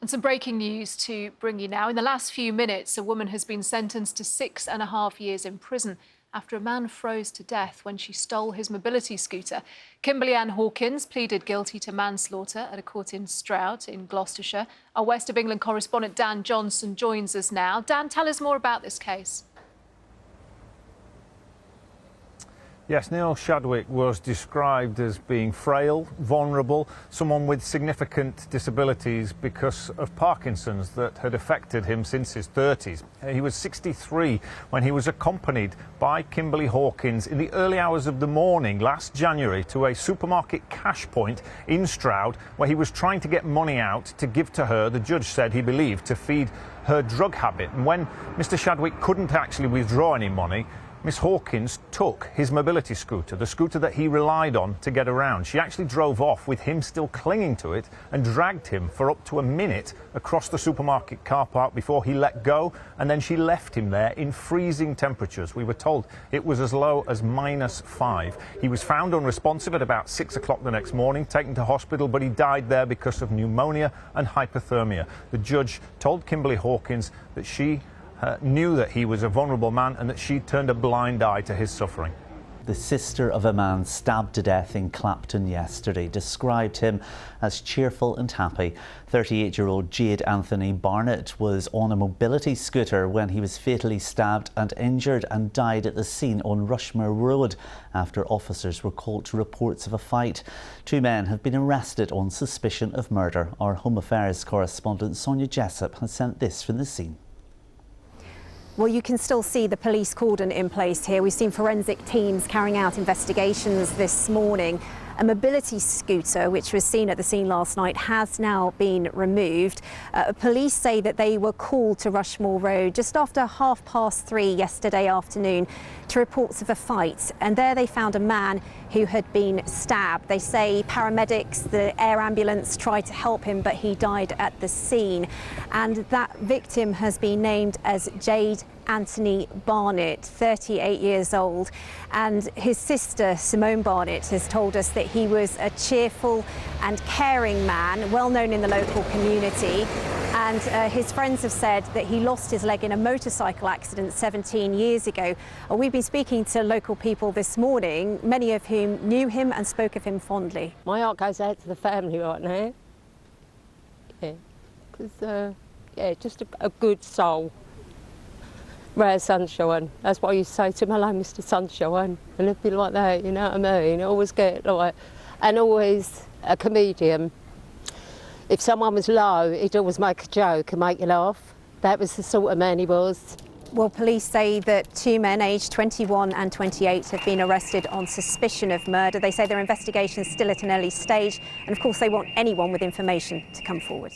And some breaking news to bring you now. In the last few minutes, a woman has been sentenced to 6.5 years in prison after a man froze to death when she stole his mobility scooter. Kimberly Ann Hawkins pleaded guilty to manslaughter at a court in Stroud in Gloucestershire. Our West of England correspondent Dan Johnson joins us now. Dan, tell us more about this case. Yes, Neil Shadwick was described as being frail, vulnerable, someone with significant disabilities because of Parkinson's that had affected him since his 30s. He was 63 when he was accompanied by Kimberly Hawkins in the early hours of the morning last January to a supermarket cash point in Stroud where he was trying to get money out to give to her, the judge said he believed, to feed her drug habit. And when Mr. Shadwick couldn't actually withdraw any money, Miss Hawkins took his mobility scooter, the scooter that he relied on to get around. She actually drove off with him still clinging to it and dragged him for up to a minute across the supermarket car park before he let go, and then she left him there in freezing temperatures. We were told it was as low as -5. He was found unresponsive at about 6 o'clock the next morning, taken to hospital, but he died there because of pneumonia and hypothermia. The judge told Kimberly Hawkins that she knew that he was a vulnerable man and that she turned a blind eye to his suffering. The sister of a man stabbed to death in Clapton yesterday described him as cheerful and happy. 38-year-old Jade Anthony Barnett was on a mobility scooter when he was fatally stabbed and injured and died at the scene on Rushmore Road after officers were called to reports of a fight. 2 men have been arrested on suspicion of murder. Our Home Affairs correspondent Sonia Jessup has sent this from the scene. Well, you can still see the police cordon in place here. We've seen forensic teams carrying out investigations this morning. A mobility scooter, which was seen at the scene last night, has now been removed. Police say that they were called to Rushmore Road just after 3:30 yesterday afternoon to reports of a fight. And there they found a man who had been stabbed. They say paramedics, the air ambulance, tried to help him, but he died at the scene. And that victim has been named as Jade Anthony Barnett, 38 years old, and his sister Simone Barnett has told us that he was a cheerful and caring man, well known in the local community, and his friends have said that he lost his leg in a motorcycle accident 17 years ago. We've been speaking to local people this morning, many of whom knew him and spoke of him fondly. My heart goes out to the family right now. Yeah, because just a good soul. Rare sunshine. That's what I used to say to him. Hello, Mr. Sunshine. And it'd be like that, you know what I mean? Always get like, and always a comedian. If someone was low, he'd always make a joke and make you laugh. That was the sort of man he was. Well, police say that 2 men aged 21 and 28 have been arrested on suspicion of murder. They say their investigation is still at an early stage, and of course they want anyone with information to come forward.